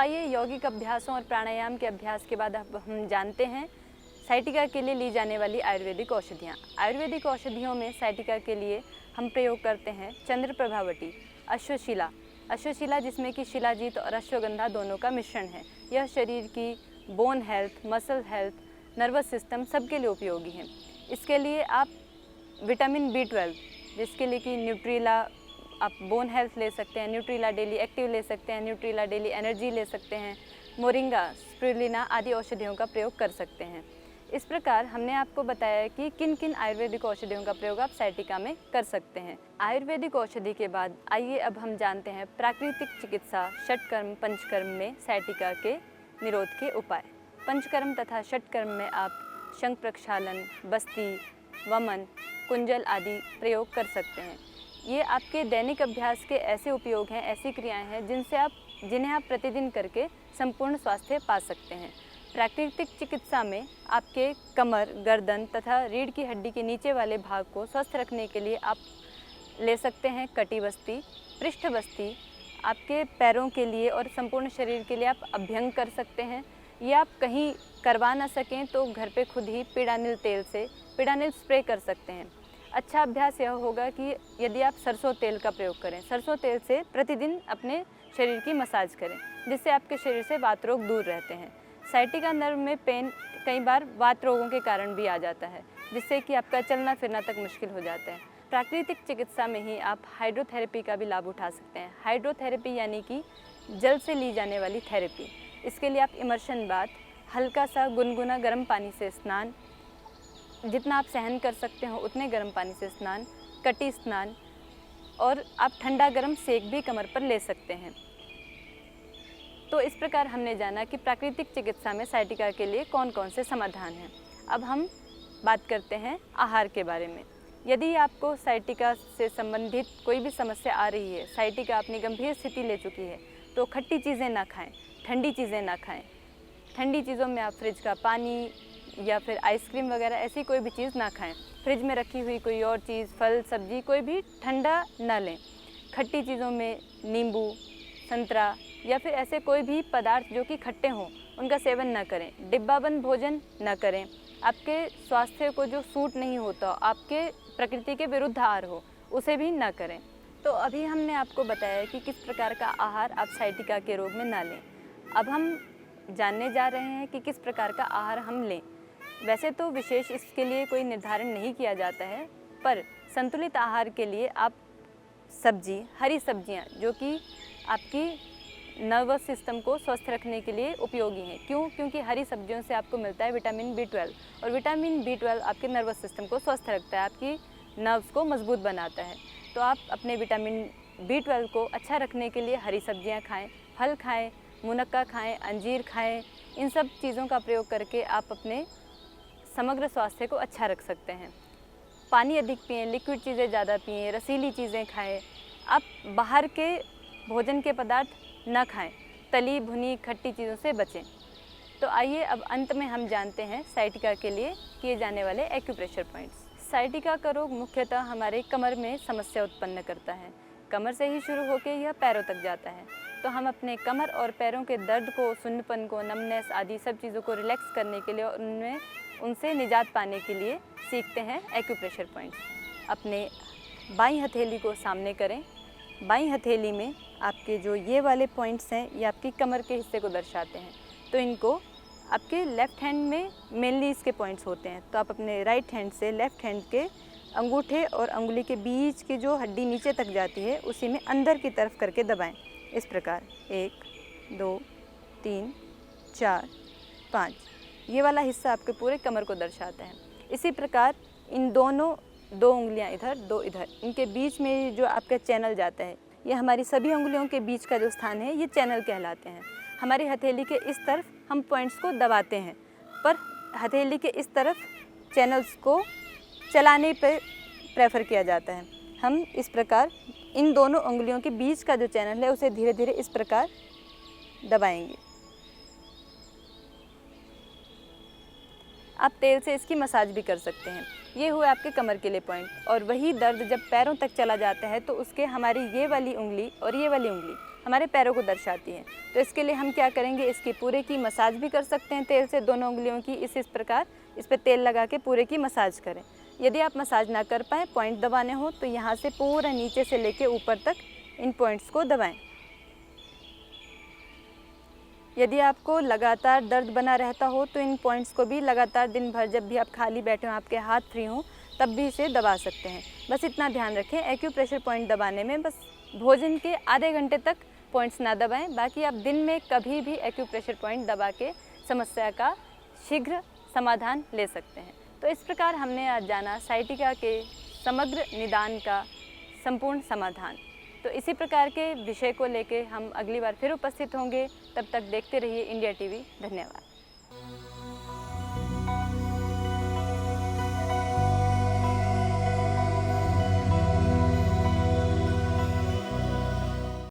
आइए यौगिक अभ्यासों और प्राणायाम के अभ्यास के बाद अब हम जानते हैं साइटिका के लिए ली जाने वाली आयुर्वेदिक औषधियाँ। आयुर्वेदिक औषधियों में साइटिका के लिए हम प्रयोग करते हैं चंद्र प्रभावटी, अश्वशिला। अश्वशिला जिसमें कि शिलाजीत और अश्वगंधा दोनों का मिश्रण है। यह शरीर की bone health, muscle health, nervous system सबके लिए उपयोगी है। इसके लिए आप विटामिन B12 जिसके लिए कि न्यूट्रीला, आप बोन हेल्थ ले सकते हैं, न्यूट्रीला डेली एक्टिव ले सकते हैं, न्यूट्रीला डेली एनर्जी ले सकते हैं, मोरिंगा, स्पिरुलिना आदि औषधियों का प्रयोग कर सकते हैं। इस प्रकार हमने आपको बताया कि किन किन आयुर्वेदिक औषधियों का प्रयोग आप साइटिका में कर सकते हैं। आयुर्वेदिक औषधि के बाद आइए अब हम जानते हैं प्राकृतिक चिकित्सा षटकर्म पंचकर्म में साइटिका के निरोध के उपाय। पंचकर्म तथा षटकर्म में आप शंख प्रक्षालन, बस्ती, वमन, कुंजल आदि प्रयोग कर सकते हैं। ये आपके दैनिक अभ्यास के ऐसे उपयोग हैं, ऐसी क्रियाएं हैं जिन्हें आप प्रतिदिन करके संपूर्ण स्वास्थ्य पा सकते हैं। प्राकृतिक चिकित्सा में आपके कमर, गर्दन तथा रीढ़ की हड्डी के नीचे वाले भाग को स्वस्थ रखने के लिए आप ले सकते हैं कटी बस्ती, पृष्ठ बस्ती। आपके पैरों के लिए और संपूर्ण शरीर के लिए आप अभ्यंग कर सकते हैं। ये आप कहीं करवा ना सकें तो घर पे खुद ही पीड़ानिल तेल से पीड़ानिल स्प्रे कर सकते हैं। अच्छा अभ्यास यह होगा कि यदि आप सरसों तेल का प्रयोग करें, सरसों तेल से प्रतिदिन अपने शरीर की मसाज करें, जिससे आपके शरीर से वात रोग दूर रहते हैं। साइटिका नर्व में पेन कई बार वात रोगों के कारण भी आ जाता है, जिससे कि आपका चलना फिरना तक मुश्किल हो जाता है। प्राकृतिक चिकित्सा में ही आप हाइड्रोथेरेपी का भी लाभ उठा सकते हैं। हाइड्रोथेरेपी यानी कि जल से ली जाने वाली थेरेपी। इसके लिए आप इमर्शन बाथ, हल्का सा गुनगुना गर्म पानी से स्नान, जितना आप सहन कर सकते हो उतने गर्म पानी से स्नान, कटी स्नान, और आप ठंडा गर्म सेक भी कमर पर ले सकते हैं। तो इस प्रकार हमने जाना कि प्राकृतिक चिकित्सा में साइटिका के लिए कौन कौन से समाधान हैं। अब हम बात करते हैं आहार के बारे में। यदि आपको साइटिका से संबंधित कोई भी समस्या आ रही है, साइटिका अपनी गंभीर स्थिति ले चुकी है, तो खट्टी चीज़ें ना खाएं, ठंडी चीज़ें ना खाएं। ठंडी चीज़ों में आप फ्रिज का पानी या फिर आइसक्रीम वगैरह ऐसी कोई भी चीज़ ना खाएं। फ्रिज में रखी हुई कोई और चीज़, फल, सब्जी कोई भी ठंडा ना लें। खट्टी चीज़ों में नींबू, संतरा या फिर ऐसे कोई भी पदार्थ जो कि खट्टे हों उनका सेवन ना करें। डिब्बाबंद भोजन ना करें। आपके स्वास्थ्य को जो सूट नहीं होता, आपके प्रकृति के विरुद्ध आहार हो, उसे भी ना करें। तो अभी हमने आपको बताया कि किस प्रकार का आहार आप साइटिका के रोग में ना लें। अब हम जानने जा रहे हैं कि किस प्रकार का आहार हम लें। वैसे तो विशेष इसके लिए कोई निर्धारण नहीं किया जाता है, पर संतुलित आहार के लिए आप सब्जी, हरी सब्जियां जो कि आपकी नर्वस सिस्टम को स्वस्थ रखने के लिए उपयोगी हैं। क्यों? क्योंकि हरी सब्जियों से आपको मिलता है विटामिन B12, और विटामिन B12 आपके नर्वस सिस्टम को स्वस्थ रखता है, आपकी नर्व्स को मजबूत बनाता है। तो आप अपने विटामिन B12 को अच्छा रखने के लिए हरी सब्जियां खाएं, फल खाएं, मुनक्का खाएं, अंजीर खाएं। इन सब चीज़ों का प्रयोग करके आप अपने समग्र स्वास्थ्य को अच्छा रख सकते हैं। पानी अधिक पिएं, लिक्विड चीज़ें ज़्यादा पिएं, रसीली चीज़ें खाएं। आप बाहर के भोजन के पदार्थ न खाएं, तली भुनी खट्टी चीज़ों से बचें। तो आइए अब अंत में हम जानते हैं साइटिका के लिए किए जाने वाले एक्यूप्रेशर पॉइंट्स। साइटिका का रोग मुख्यतः हमारे कमर में समस्या उत्पन्न करता है। कमर से ही शुरू होकर यह पैरों तक जाता है। तो हम अपने कमर और पैरों के दर्द को, सुन्नपन को, नमनेस आदि सब चीज़ों को रिलैक्स करने के लिए और उनसे निजात पाने के लिए सीखते हैं एक्यूप्रेशर पॉइंट्स। अपने बाईं हथेली को सामने करें। बाईं हथेली में आपके जो ये वाले पॉइंट्स हैं, ये आपकी कमर के हिस्से को दर्शाते हैं। तो इनको आपके लेफ़्ट हैंड में मेनली इसके पॉइंट्स होते हैं। तो आप अपने राइट हैंड से लेफ़्ट हैंड के अंगूठे और अंगुली के बीच की जो हड्डी नीचे तक जाती है, उसी में अंदर की तरफ करके दबाएं। इस प्रकार 1, 2, 3, 4, 5। ये वाला हिस्सा आपके पूरे कमर को दर्शाता है। इसी प्रकार इन दोनों 2 उंगलियां इधर, 2 इधर, इनके बीच में जो आपका चैनल जाता है, ये हमारी सभी उंगलियों के बीच का जो स्थान है, ये चैनल कहलाते हैं। हमारी हथेली के इस तरफ हम पॉइंट्स को दबाते हैं, पर हथेली के इस तरफ चैनल्स को चलाने पर प्रेफर किया जाता है। हम इस प्रकार इन दोनों उंगलियों के बीच का जो चैनल है, उसे धीरे धीरे इस प्रकार दबाएंगे। आप तेल से इसकी मसाज भी कर सकते हैं। ये हुए आपके कमर के लिए पॉइंट। और वही दर्द जब पैरों तक चला जाता है तो उसके हमारी ये वाली उंगली और ये वाली उंगली हमारे पैरों को दर्शाती है। तो इसके लिए हम क्या करेंगे, इसकी पूरे की मसाज भी कर सकते हैं तेल से, दोनों उंगलियों की इस प्रकार इस पर तेल लगा के पूरे की मसाज करें। यदि आप मसाज ना कर पाएँ, पॉइंट दबाने हो, तो यहाँ से पूरा नीचे से लेके ऊपर तक इन पॉइंट्स को दबाएं। यदि आपको लगातार दर्द बना रहता हो तो इन पॉइंट्स को भी लगातार दिन भर जब भी आप खाली बैठे हों, आपके हाथ फ्री हों, तब भी इसे दबा सकते हैं। बस इतना ध्यान रखें, एक्यूप्रेशर पॉइंट दबाने में बस भोजन के आधे घंटे तक पॉइंट्स ना दबाएं। बाकी आप दिन में कभी भी एक्यूप्रेशर पॉइंट दबा के समस्या का शीघ्र समाधान ले सकते हैं। तो इस प्रकार हमने आज जाना साइटिका के समग्र निदान का संपूर्ण समाधान। तो इसी प्रकार के विषय को लेके हम अगली बार फिर उपस्थित होंगे। तब तक देखते रहिए इंडिया टीवी। धन्यवाद।